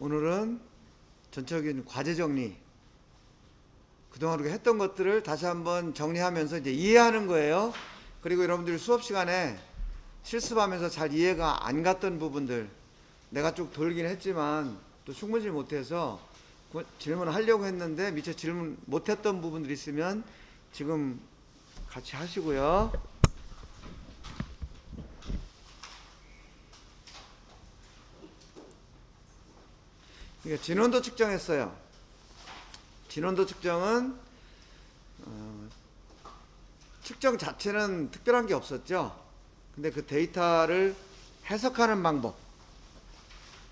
오늘은 전체적인 과제 정리, 그동안 우리가 했던 것들을 다시 한번 정리하면서 이제 이해하는 거예요. 그리고 여러분들이 수업 시간에 실습하면서 잘 이해가 안 갔던 부분들, 내가 쭉 돌긴 했지만 또 충분히 못해서 질문을 하려고 했는데 미처 질문 못했던 부분들이 있으면 지금 같이 하시고요. 그러니까 진원도 측정했어요. 진원도 측정은 측정 자체는 특별한 게 없었죠. 근데 그 데이터를 해석하는 방법,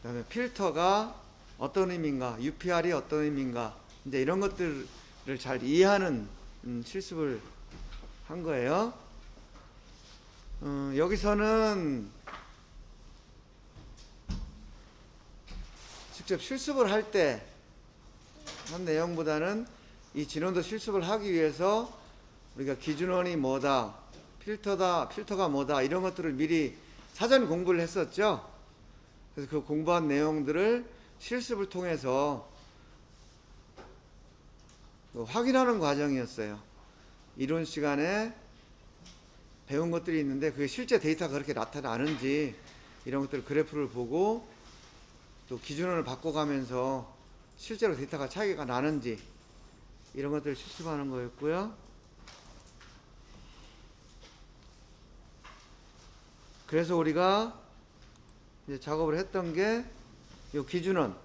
그 다음에 필터가 어떤 의미인가, UPR이 어떤 의미인가, 이제 이런 것들을 잘 이해하는 실습을 한 거예요. 여기서는 직접 실습을 할 때 한 내용보다는 이 진원도 실습을 하기 위해서 우리가 기준원이 뭐다, 필터가 뭐다, 이런 것들을 미리 사전 공부를 했었죠. 그래서 그 공부한 내용들을 실습을 통해서 확인하는 과정이었어요. 이론 시간에 배운 것들이 있는데 그게 실제 데이터가 그렇게 나타나는지 이런 것들 그래프를 보고 또 기준원을 바꿔가면서 실제로 데이터가 차이가 나는지 이런 것들을 실습하는 거였고요. 그래서 우리가 이제 작업을 했던 게 이 기준원을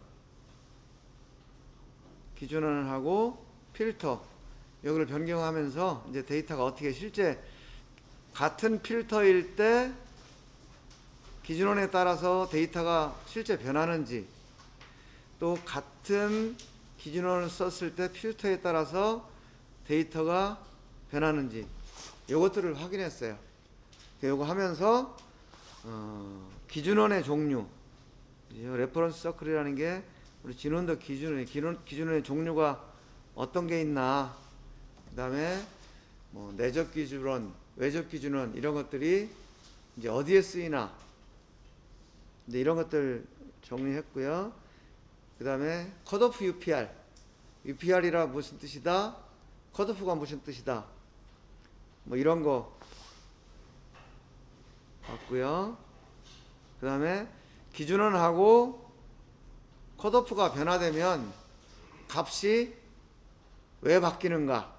하고 필터 여기를 변경하면서 이제 데이터가 어떻게 실제 같은 필터일 때 기준원에 따라서 데이터가 실제 변하는지, 또 같은 기준원을 썼을 때 필터에 따라서 데이터가 변하는지 이것들을 확인했어요. 이거 하면서 기준원의 종류, 레퍼런스 서클이라는 게 우리 진원도 기준원의 종류가 어떤 게 있나, 그 다음에 뭐 내적 기준원, 외적 기준원 이런 것들이 이제 어디에 쓰이나, 이제 이런 것들 정리했고요. 그 다음에 컷오프 UPR이라 무슨 뜻이다, 컷오프가 무슨 뜻이다, 뭐 이런 거 봤고요. 그 다음에 기준원하고 컷오프가 변화되면 값이 왜 바뀌는가,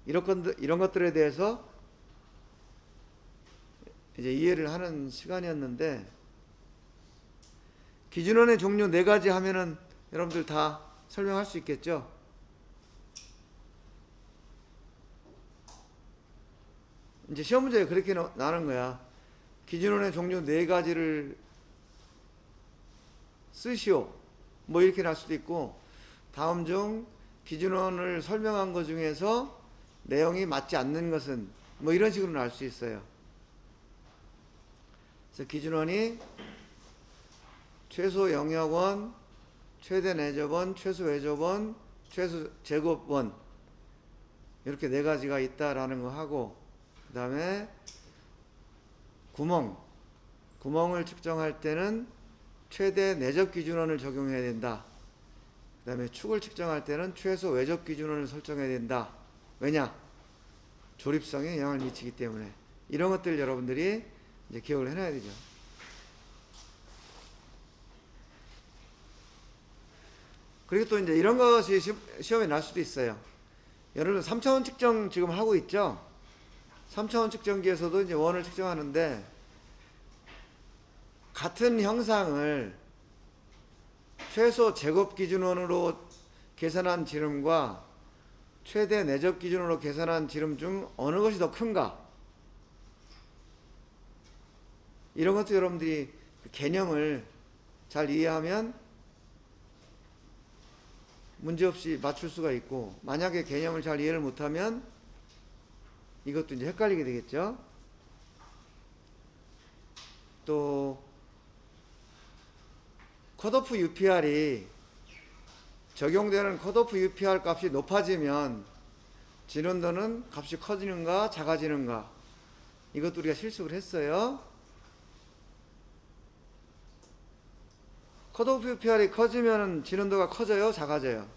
이런 것들에 대해서 이제 이해를 하는 시간이었는데, 기준원의 종류 4가지 하면은 여러분들 다 설명할 수 있겠죠? 이제 시험 문제가 그렇게 나는 거야. 기준원의 종류 4가지를 쓰시오, 뭐 이렇게 날 수도 있고, 다음 중 기준원을 설명한 것 중에서 내용이 맞지 않는 것은, 뭐 이런 식으로 날 수 있어요. 그래서 기준원이 최소 영역원, 최대 내접원, 최소 외접원, 최소 제곱원, 이렇게 4가지가 있다라는 거 하고, 그 다음에 구멍을 측정할 때는 최대 내접 기준원을 적용해야 된다. 그 다음에 축을 측정할 때는 최소 외접 기준원을 설정해야 된다. 왜냐? 조립성에 영향을 미치기 때문에. 이런 것들 여러분들이 이제 기억을 해놔야 되죠. 그리고 또 이제 이런 것이 시험에 날 수도 있어요. 예를 들어 3차원 측정 지금 하고 있죠. 3차원 측정기에서도 이제 원을 측정하는데, 같은 형상을 최소 제곱 기준원으로 계산한 지름과 최대 내접 기준으로 계산한 지름 중 어느 것이 더 큰가, 이런 것도 여러분들이 개념을 잘 이해하면 문제없이 맞출 수가 있고, 만약에 개념을 잘 이해를 못하면 이것도 이제 헷갈리게 되겠죠. 또 컷오프 UPR이 적용되는 컷오프 UPR 값이 높아지면 진원도는 값이 커지는가 작아지는가, 이것도 우리가 실습을 했어요. 컷오프 UPR이 커지면 진원도가 커져요? 작아져요?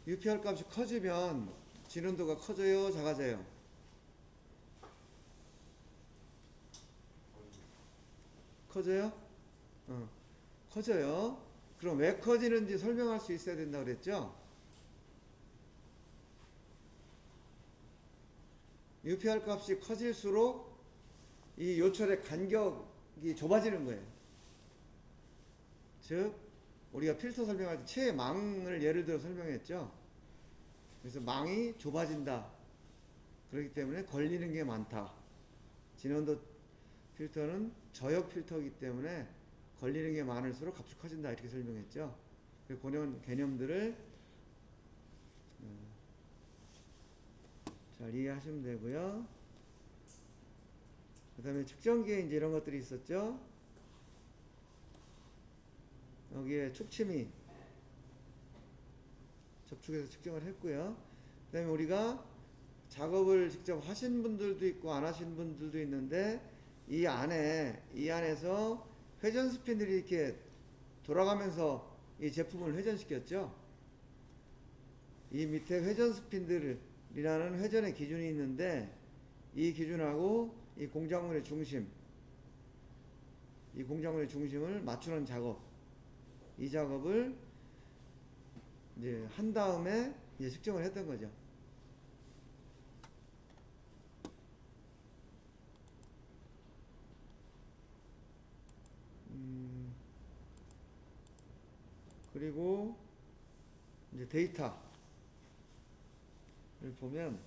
UPR 값이 커지면 진원도가 커져요? 작아져요? 커져요? 커져요. 그럼 왜 커지는지 설명할 수 있어야 된다고 그랬죠? UPR 값이 커질수록 이 요철의 간격이 좁아지는 거예요. 즉, 우리가 필터 설명할 때 최망을 예를 들어 설명했죠? 그래서 망이 좁아진다. 그렇기 때문에 걸리는 게 많다. 진원도 필터는 저역 필터이기 때문에 걸리는 게 많을수록 값이 커진다. 이렇게 설명했죠? 그런 개념들을 잘 이해하시면 되고요. 그 다음에 측정기에 이제 이런 것들이 있었죠? 여기에 축침이 접촉해서 측정을 했고요. 그 다음에 우리가 작업을 직접 하신 분들도 있고 안 하신 분들도 있는데 이 안에서 회전 스핀들이 이렇게 돌아가면서 이 제품을 회전시켰죠. 이 밑에 회전 스핀들이라는 회전의 기준이 있는데 이 기준하고 이 공작물의 중심을 맞추는 작업, 이 작업을 이제 한 다음에 이제 측정을 했던 거죠. 그리고 이제 데이터를 보면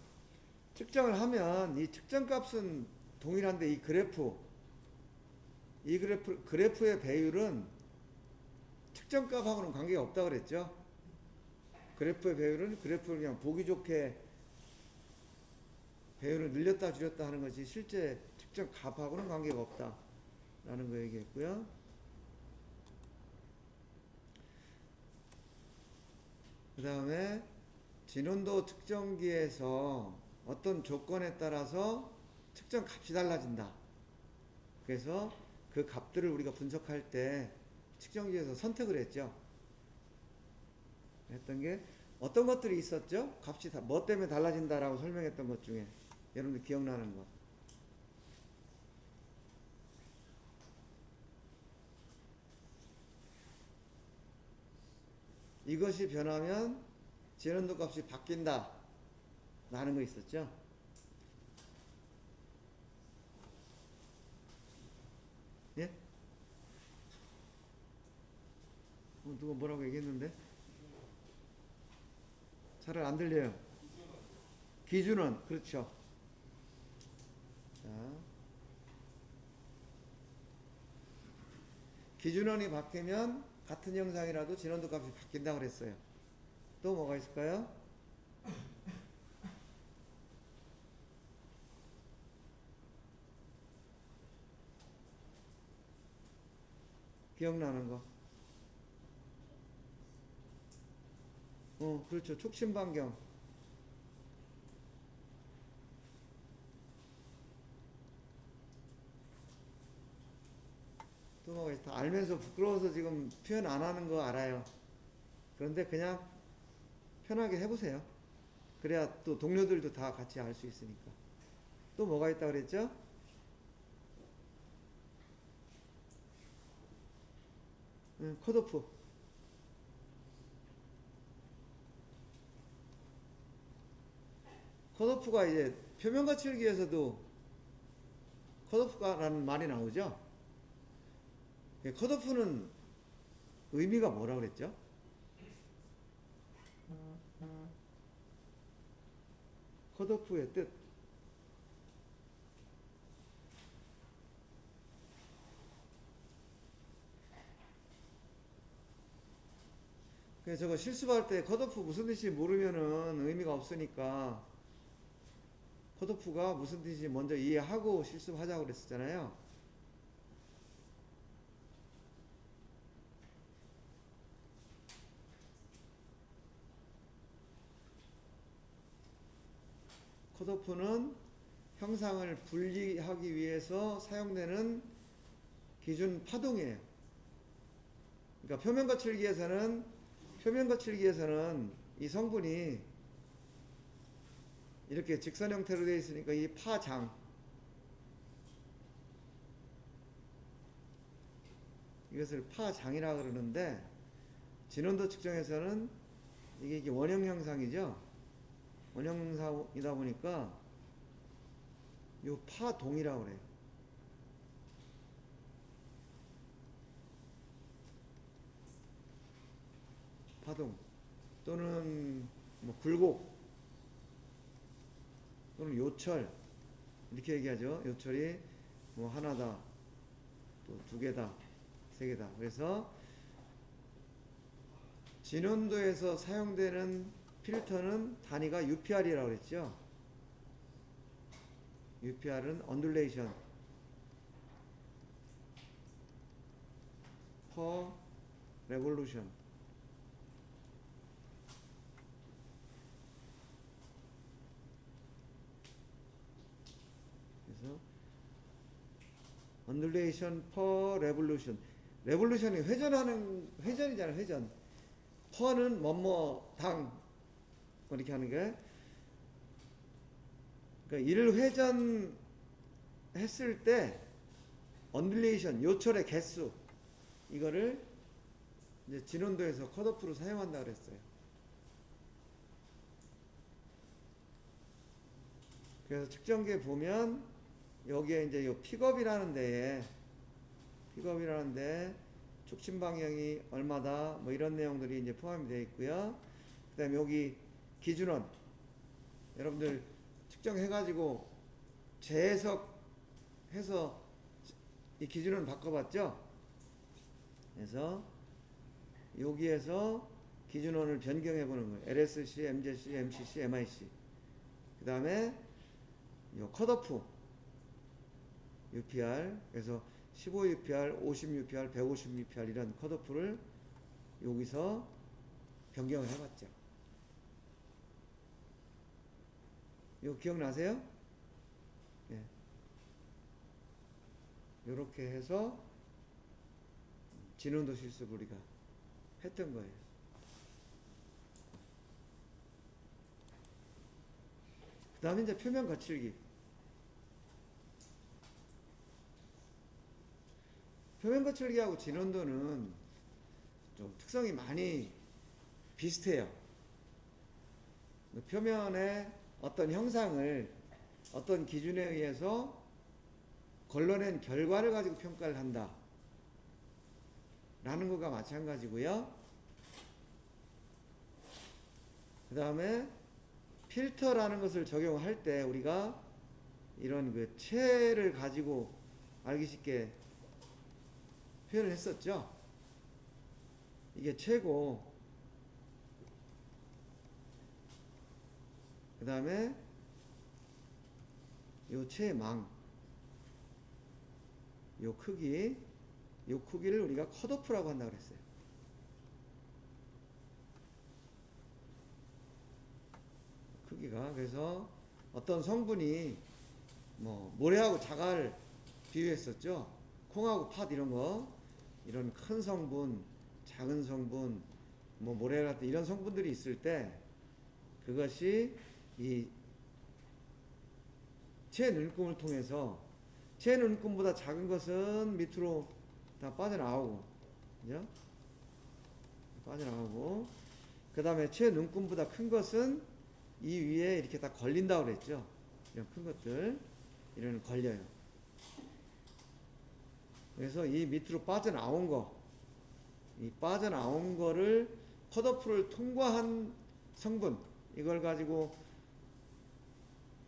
측정을 하면 이 측정 값은 동일한데 이 그래프의 배율은 측정 값하고는 관계가 없다고 그랬죠. 그래프의 배율은 그래프를 그냥 보기 좋게 배율을 늘렸다 줄였다 하는 것이 실제 측정 값하고는 관계가 없다라는 거 얘기했고요. 그 다음에 진원도 측정기에서 어떤 조건에 따라서 측정 값이 달라진다. 그래서 그 값들을 우리가 분석할 때 측정기에서 선택을 했죠. 했던 게 어떤 것들이 있었죠? 값이 뭐 때문에 달라진다라고 설명했던 것 중에 여러분들 기억나는 거. 이것이 변하면 진원도 값이 바뀐다 라는 거 있었죠. 예? 누가 뭐라고 얘기했는데? 잘 안 들려요. 기준은 그렇죠. 자, 기준원이 바뀌면 같은 영상이라도 진원도 값이 바뀐다고 그랬어요. 또 뭐가 있을까요? 기억나는 거. 그렇죠. 촉심 반경. 또 뭐가 있다. 알면서 부끄러워서 지금 표현 안 하는 거 알아요. 그런데 그냥 편하게 해보세요. 그래야 또 동료들도 다 같이 알 수 있으니까. 또 뭐가 있다 그랬죠? 컷오프. 컷오프가 이제 표면과칠기에서도 컷오프라는 말이 나오죠. 컷오프는 의미가 뭐라고 그랬죠? 컷오프의 뜻. 그래서 저거 실습할 때 컷오프 무슨 뜻인지 모르면은 의미가 없으니까 컷오프가 무슨 뜻인지 먼저 이해하고 실습하자고 그랬었잖아요. 컷오프는 형상을 분리하기 위해서 사용되는 기준 파동이에요. 그러니까 표면 거칠기에서는 이 성분이 이렇게 직선 형태로 되어 있으니까 이 파장, 이것을 파장이라 그러는데, 진원도 측정에서는 이게 원형 형상이죠. 원형 형상이다 보니까 요 파동이라고 그래요. 파동 또는 뭐 굴곡 또는 요철 이렇게 얘기하죠. 요철이 뭐 하나다, 또 두 개다, 세 개다. 그래서 진원도에서 사용되는 필터는 단위가 UPR이라고 그랬죠. UPR은 언듈레이션 per revolution. 그래서 언듈레이션 per revolution. 레볼루션이 회전이잖아요. 회전. 퍼는 뭐뭐 당 이렇게 하는 게, 그러니까 이를 회전했을 때 언듈레이션, 요철의 개수, 이거를 이제 진원도에서 컷오프로 사용한다 그랬어요. 그래서 측정기에 보면 여기에 이제 요 픽업이라는 데에 촉진 방향이 얼마다 뭐 이런 내용들이 이제 포함이 되어 있고요. 그다음에 여기 기준원 여러분들 측정해가지고 재해석해서 이 기준원 바꿔봤죠? 그래서 여기에서 기준원을 변경해보는 거예요. LSC, MZC, MCC, MIC. 그 다음에 요 컷오프 UPR, 그래서 15 UPR, 50 UPR, 150 UPR 이런 컷오프를 여기서 변경을 해봤죠. 이거 기억나세요? 예. 이렇게 해서 진원도 실습을 우리가 했던 거예요. 그 다음에 이제 표면 거칠기. 표면 거칠기하고 진원도는 좀 특성이 많이 비슷해요. 표면에 어떤 형상을 어떤 기준에 의해서 걸러낸 결과를 가지고 평가를 한다 라는 것과 마찬가지고요. 그 다음에 필터라는 것을 적용할 때 우리가 이런 그 체를 가지고 알기 쉽게 표현을 했었죠. 이게 체고, 그 다음에 요 체망, 요 크기를 우리가 컷오프라고 한다고 그랬어요. 크기가. 그래서 어떤 성분이 뭐 모래하고 자갈 비유했었죠. 콩하고 팥 이런 거, 이런 큰 성분, 작은 성분, 뭐 모래 같은 이런 성분들이 있을 때 그것이 이 체눈금을 통해서, 체눈금보다 작은 것은 밑으로 다 빠져나오고, 그죠? 빠져나오고, 그 다음에 체눈금보다 큰 것은 이 위에 이렇게 다 걸린다고 그랬죠. 이런 큰 것들, 이런 걸려요. 그래서 이 밑으로 빠져나온 거, 이 빠져나온 거를 컷오프를 통과한 성분, 이걸 가지고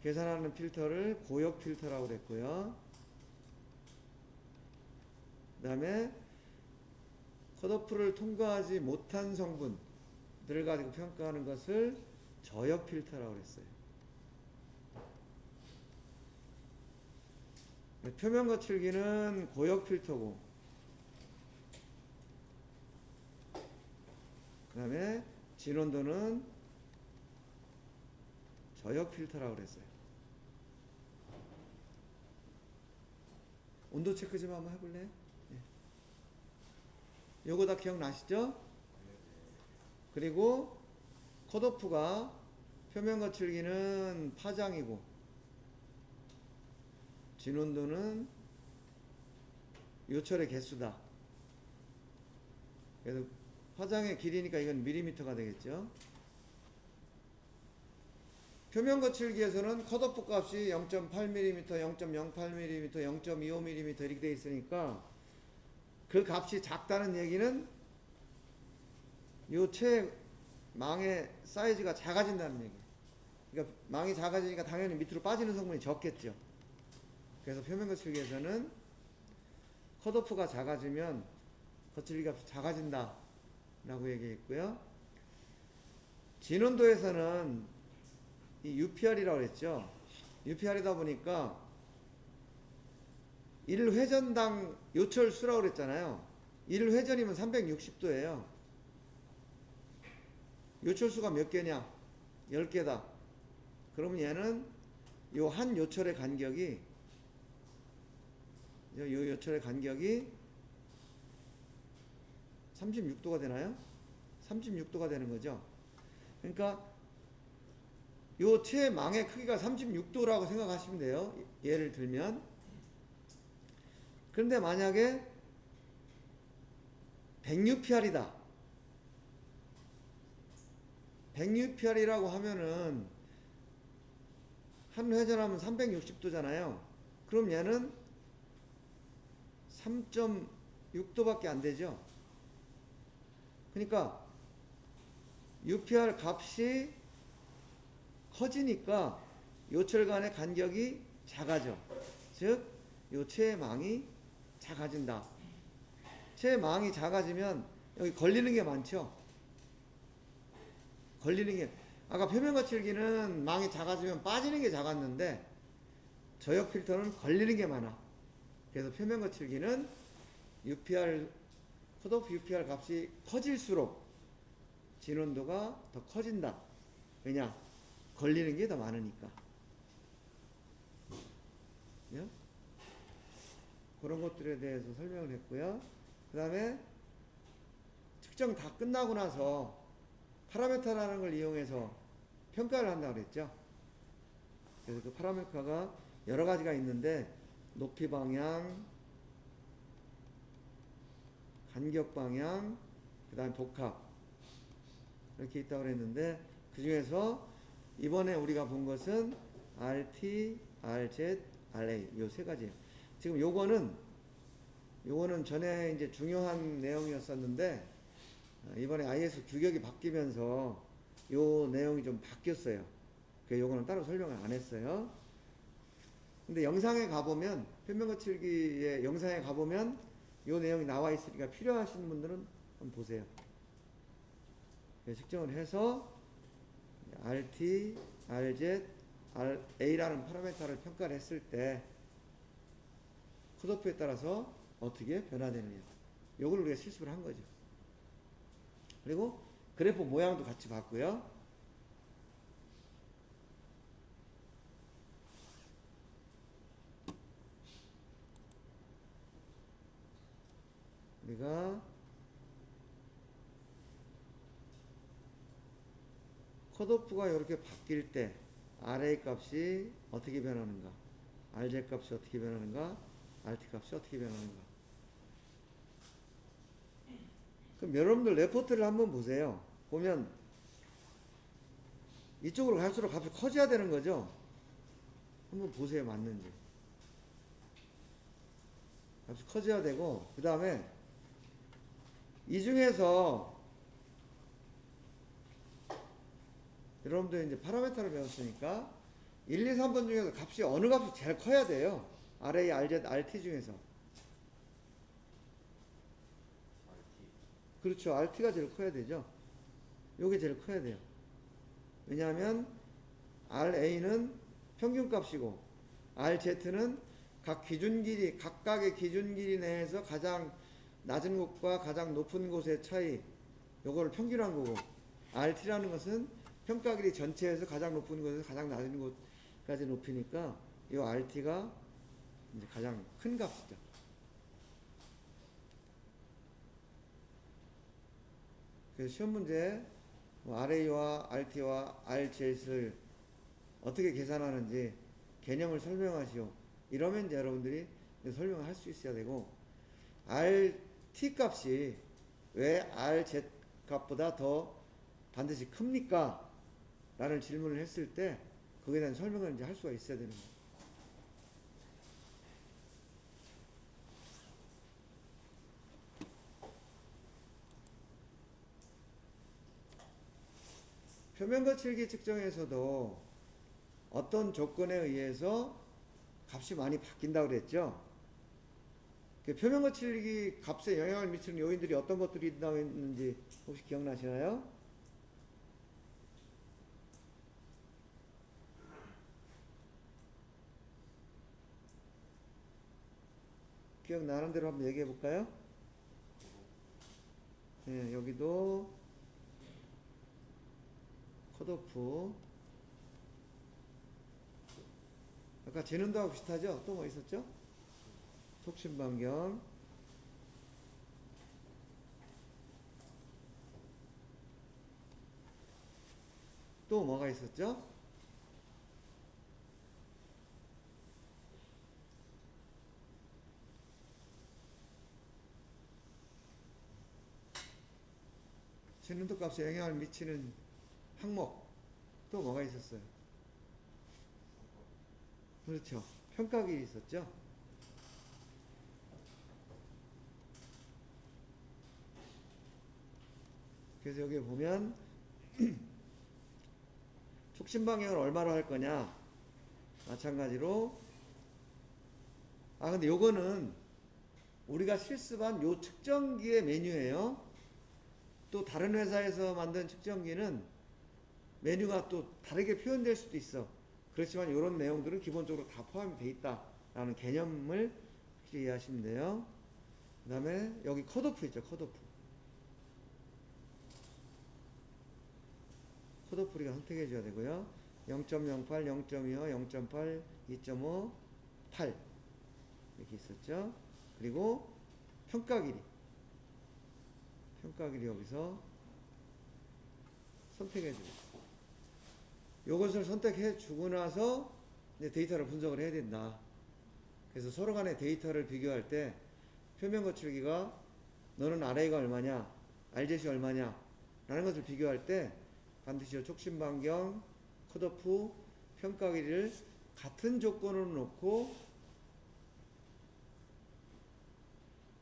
계산하는 필터를 고역 필터라고 그랬고요. 그 다음에 컷오프를 통과하지 못한 성분들을 가지고 평가하는 것을 저역 필터라고 그랬어요. 표면 거칠기는 고역 필터고, 그 다음에 진온도는 저역 필터라고 그랬어요. 온도 체크 좀 한번 해볼래? 예. 요거 다 기억나시죠? 그리고 컷오프가 표면 거칠기는 파장이고, 진온도는 요철의 개수다. 그래서 파장의 길이니까 이건 밀리미터가 되겠죠. 표면 거칠기에서는 컷오프 값이 0.8mm, 0.08mm, 0.25mm 이렇게 되어 있으니까 그 값이 작다는 얘기는 요 최망의 사이즈가 작아진다는 얘기. 그러니까 망이 작아지니까 당연히 밑으로 빠지는 성분이 적겠죠. 그래서 표면 거칠기에서는 컷오프가 작아지면 거칠기 값이 작아진다 라고 얘기했고요. 진온도에서는 이 UPR이라고 그랬죠. UPR이다 보니까 1회전당 요철수라고 그랬잖아요. 1회전이면 360도예요. 요철수가 몇 개냐? 10개다. 그러면 얘는 요 한 요철의 간격이, 요 요철의 간격이 36도가 되나요? 36도가 되는 거죠. 그러니까 요 최망의 크기가 36도라고 생각하시면 돼요. 예를 들면. 그런데 만약에 100UPR이다. 100UPR이라고 하면은 한 회전하면 360도잖아요. 그럼 얘는 3.6도밖에 안 되죠. 그러니까 UPR 값이 커지니까 요철 간의 간격이 작아져. 즉, 요 최망이 작아진다. 최망이 작아지면 여기 걸리는 게 많죠. 걸리는 게, 아까 표면 거칠기는 망이 작아지면 빠지는 게 작았는데 저역 필터는 걸리는 게 많아. 그래서 표면 거칠기는 UPR, 컷오프 UPR 값이 커질수록 진온도가 더 커진다. 왜냐? 걸리는 게 더 많으니까. 예? 그런 것들에 대해서 설명을 했고요. 그 다음에 측정 다 끝나고 나서 파라메터라는 걸 이용해서 평가를 한다고 그랬죠. 그래서 그 파라메터가 여러 가지가 있는데 높이 방향, 간격 방향, 그 다음에 복합 이렇게 있다고 그랬는데 그 중에서 이번에 우리가 본 것은 RT, RZ, RA 요 세 가지예요. 지금 요거는 전에 이제 중요한 내용이었었는데 이번에 IS 규격이 바뀌면서 요 내용이 좀 바뀌었어요. 그래서 요거는 따로 설명을 안 했어요. 근데 영상에 가보면 표면 거칠기의 영상에 가보면 요 내용이 나와 있으니까 필요하신 분들은 한번 보세요. 측정을 해서 RT, RZ, RA라는 파라미터를 평가를 했을 때 컷오프에 따라서 어떻게 변화되느냐. 요걸 우리가 실습을 한 거죠. 그리고 그래프 모양도 같이 봤고요. 우리가 컷오프가 이렇게 바뀔 때 RA 값이 어떻게 변하는가, RZ 값이 어떻게 변하는가, RT 값이 어떻게 변하는가. 그럼 여러분들 레포트를 한번 보세요. 보면 이쪽으로 갈수록 값이 커져야 되는 거죠. 한번 보세요. 맞는지. 값이 커져야 되고, 그 다음에 이 중에서 여러분들 이제 파라메터를 배웠으니까 1, 2, 3번 중에서 값이 어느 값이 제일 커야 돼요. RA, RZ, RT 중에서. 그렇죠. RT가 제일 커야 되죠. 요게 제일 커야 돼요. 왜냐하면 RA는 평균값이고 RZ는 각각의 기준 길이 내에서 가장 낮은 곳과 가장 높은 곳의 차이, 요거를 평균한 거고, RT라는 것은 평가 길이 전체에서 가장 높은 곳에서 가장 낮은 곳까지 높이니까 이 RT가 이제 가장 큰 값이죠. 그래서 시험 문제 뭐 RA와 RT와 RZ를 어떻게 계산하는지 개념을 설명하시오. 이러면 이제 여러분들이 설명을 할 수 있어야 되고, RT 값이 왜 RZ 값보다 더 반드시 큽니까? 라는 질문을 했을 때 거기에 대한 설명을 이제 할 수가 있어야 되는 거예요. 표면 거칠기 측정에서도 어떤 조건에 의해서 값이 많이 바뀐다고 그랬죠. 그 표면 거칠기 값에 영향을 미치는 요인들이 어떤 것들이 있다고 했는지 혹시 기억나시나요? 기억나는 대로 한번 얘기해 볼까요? 네, 여기도 컷오프, 아까 재는도하고 비슷하죠? 또 뭐 있었죠? 촉심 반경, 또 뭐가 있었죠? 재는도 값에 영향을 미치는 항목, 또 뭐가 있었어요? 그렇죠. 평가길이 있었죠. 그래서 여기 보면 촉심 방향을 얼마로 할 거냐, 마찬가지로 근데 요거는 우리가 실습한 요 측정기의 메뉴예요. 또 다른 회사에서 만든 측정기는 메뉴가 또 다르게 표현될 수도 있어. 그렇지만 이런 내용들은 기본적으로 다 포함이 돼 있다라는 개념을 이해하시면 돼요. 그 다음에 여기 컷오프 있죠. 컷오프. 컷오프 우리가 선택해 줘야 되고요. 0.08, 0.25, 0.8, 2.5, 8 이렇게 있었죠. 그리고 평가 길이. 평가 길이 여기서 선택해 주고, 요것을 선택해 주고 나서 이제 데이터를 분석을 해야 된다. 그래서 서로 간의 데이터를 비교할 때 표면 거칠기가 너는 RA가 얼마냐, RZ이 얼마냐 라는 것을 비교할 때 반드시 촉심 반경, 컷오프, 평가 길이를 같은 조건으로 놓고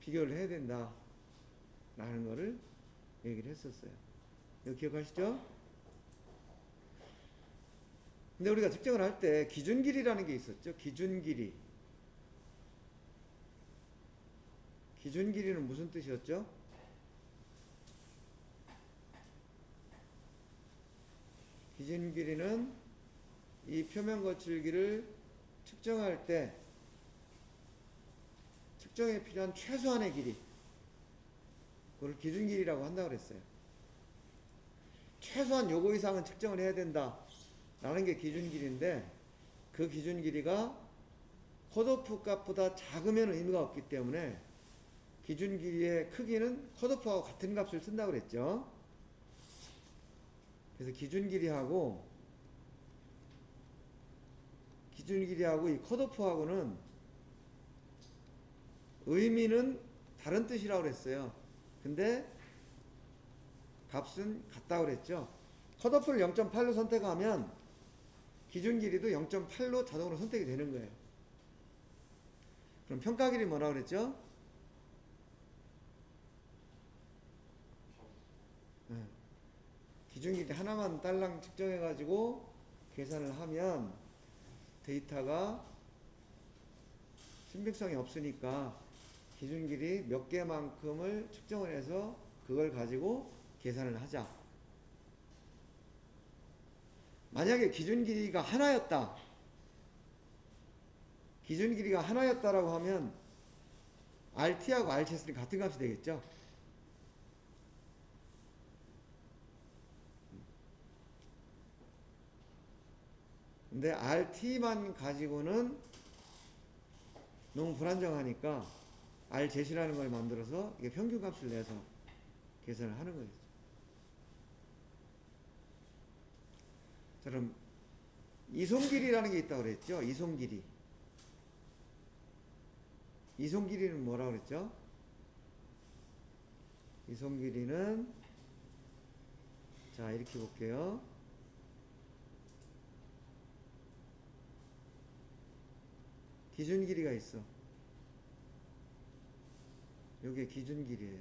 비교를 해야 된다 라는 거를 얘기를 했었어요. 이거 기억하시죠? 근데 우리가 측정을 할 때 기준 길이라는 게 있었죠. 기준 길이. 기준 길이는 무슨 뜻이었죠? 기준 길이는 이 표면 거칠기를 측정할 때 측정에 필요한 최소한의 길이, 그걸 기준 길이라고 한다고 그랬어요. 최소한 요거 이상은 측정을 해야 된다 라는 게 기준 길이인데, 그 기준 길이가 컷오프 값보다 작으면 의미가 없기 때문에 기준 길이의 크기는 컷오프하고 같은 값을 쓴다고 그랬죠. 그래서 기준 길이하고 이 컷오프하고는 의미는 다른 뜻이라고 그랬어요. 근데 값은 같다고 그랬죠. 컷오프를 0.8로 선택하면 기준 길이도 0.8로 자동으로 선택이 되는 거예요. 그럼 평가 길이 뭐라고 그랬죠? 기준 길이 하나만 딸랑 측정해 가지고 계산을 하면 데이터가 신빙성이 없으니까 기준 길이 몇 개만큼을 측정을 해서 그걸 가지고 계산을 하자. 만약에 기준 길이가 하나였다. 기준 길이가 하나였다라고 하면 RT하고 RCS는 같은 값이 되겠죠. 근데 RT만 가지고는 너무 불안정하니까 RZ라는 걸 만들어서 이게 평균값을 내서 계산을 하는 거겠죠. 자, 그럼 이송길이라는 게 있다고 그랬죠. 이송길이. 이송길이는 뭐라고 그랬죠? 이송길이는 자, 이렇게 볼게요. 기준 길이가 있어. 요게 기준 길이에요.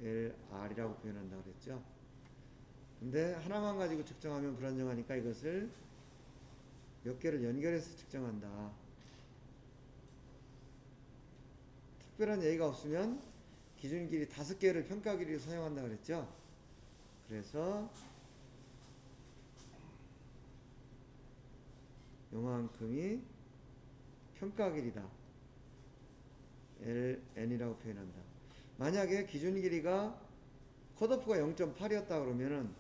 LR이라고 표현한다고 그랬죠. 근데 하나만 가지고 측정하면 불안정하니까 이것을 몇 개를 연결해서 측정한다. 특별한 예의가 없으면 기준 길이 5개를 평가 길이로 사용한다 그랬죠. 그래서 요만큼이 평가 길이다. LN이라고 표현한다. 만약에 기준 길이가 컷오프가 0.8이었다 그러면은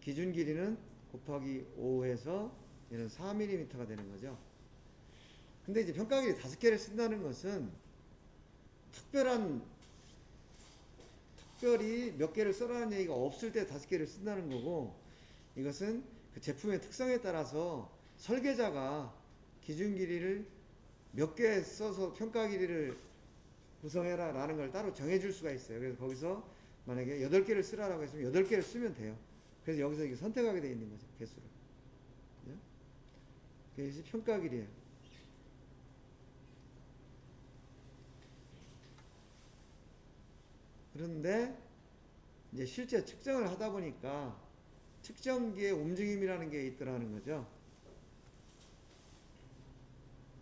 기준 길이는 곱하기 5해서 얘는 4mm가 되는 거죠. 근데 이제 평가 길이 5개를 쓴다는 것은 특별히 몇 개를 써라는 얘기가 없을 때 5개를 쓴다는 거고, 이것은 그 제품의 특성에 따라서 설계자가 기준 길이를 몇 개 써서 평가 길이를 구성해라 라는 걸 따로 정해줄 수가 있어요. 그래서 거기서 만약에 8개를 쓰라라고 했으면 8개를 쓰면 돼요. 그래서 여기서 이게 선택하게 되어 있는 거죠. 개수를. 그것이 평가 길이에요. 그런데 이제 실제 측정을 하다 보니까 측정기의 움직임이라는 게 있더라는 거죠.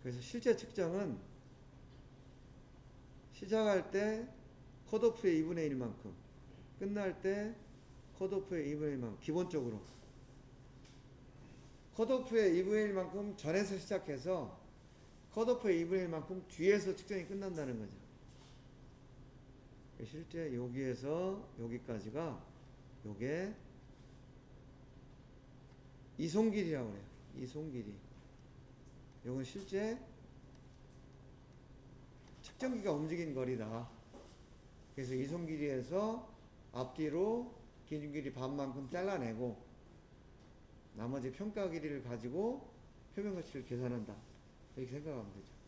그래서 실제 측정은 시작할 때 컷오프의 2분의 1만큼, 끝날 때 컷오프의 2분의 1만큼, 기본적으로 컷오프의 2분의 1만큼 전에서 시작해서 컷오프의 2분의 1만큼 뒤에서 측정이 끝난다는 거죠. 실제 여기에서 여기까지가 요게 이송길이라고 해요. 이송길이. 요건 실제 측정기가 움직인 거리다. 그래서 이송길이에서 앞뒤로 기준길이 반만큼 잘라내고 나머지 평가 길이를 가지고 표면 거치를 계산한다. 이렇게 생각하면 되죠.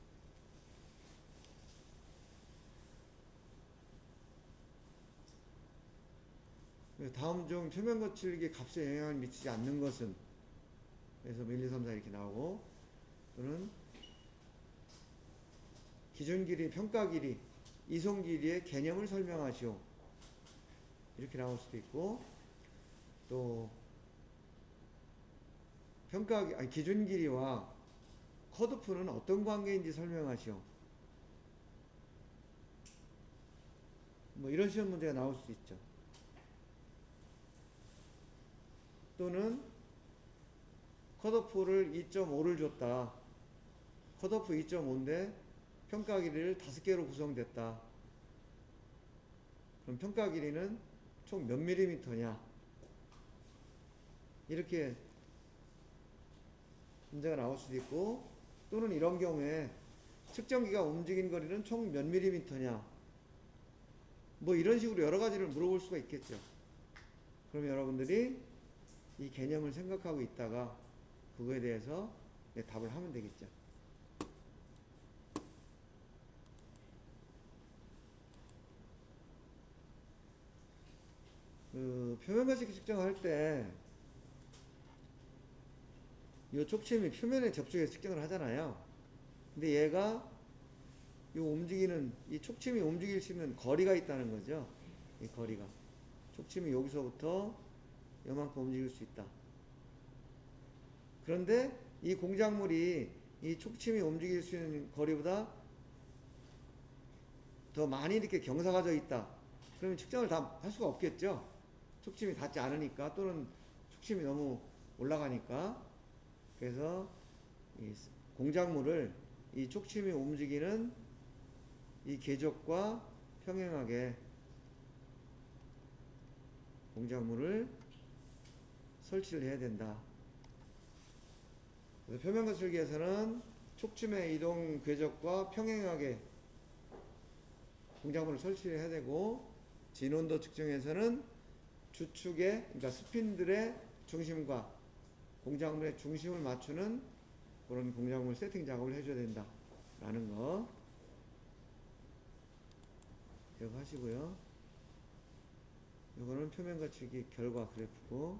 다음 중 표면 거칠기 값에 영향을 미치지 않는 것은, 그래서 1, 2, 3, 4 이렇게 나오고, 또는 기준 길이, 평가 길이, 이송 길이의 개념을 설명하시오. 이렇게 나올 수도 있고, 또 기준 길이와 컷오프는 어떤 관계인지 설명하시오. 뭐 이런 시험 문제가 나올 수도 있죠. 또는 컷오프를 2.5를 줬다. 컷오프 2.5인데 평가 길이를 5개로 구성됐다. 그럼 평가 길이는 총 몇 밀리미터냐? 이렇게 문제가 나올 수도 있고, 또는 이런 경우에 측정기가 움직인 거리는 총 몇 밀리미터냐? 뭐 이런 식으로 여러 가지를 물어볼 수가 있겠죠. 그럼 여러분들이 이 개념을 생각하고 있다가 그거에 대해서 답을 하면 되겠죠. 표면 거치기 측정할 때 이 촉침이 표면에 접촉해서 측정을 하잖아요. 근데 얘가 이 촉침이 움직일 수 있는 거리가 있다는 거죠. 이 거리가. 촉침이 여기서부터 요만큼 움직일 수 있다. 그런데 이 공작물이 이 촉침이 움직일 수 있는 거리보다 더 많이 이렇게 경사가 있다. 그러면 측정을 다 할 수가 없겠죠. 촉침이 닿지 않으니까, 또는 촉침이 너무 올라가니까. 그래서 이 공작물을 이 촉침이 움직이는 이 궤적과 평행하게 공작물을 설치를 해야 된다. 그래서 표면건설기에서는 촉침의 이동 궤적과 평행하게 공작물을 설치를 해야 되고, 진원도 측정에서는 주축의, 그러니까 스핀들의 중심과 공작물의 중심을 맞추는 그런 공작물 세팅 작업을 해줘야 된다 라는 거 기억하시고요. 이거는 표면 거치기 결과 그래프고,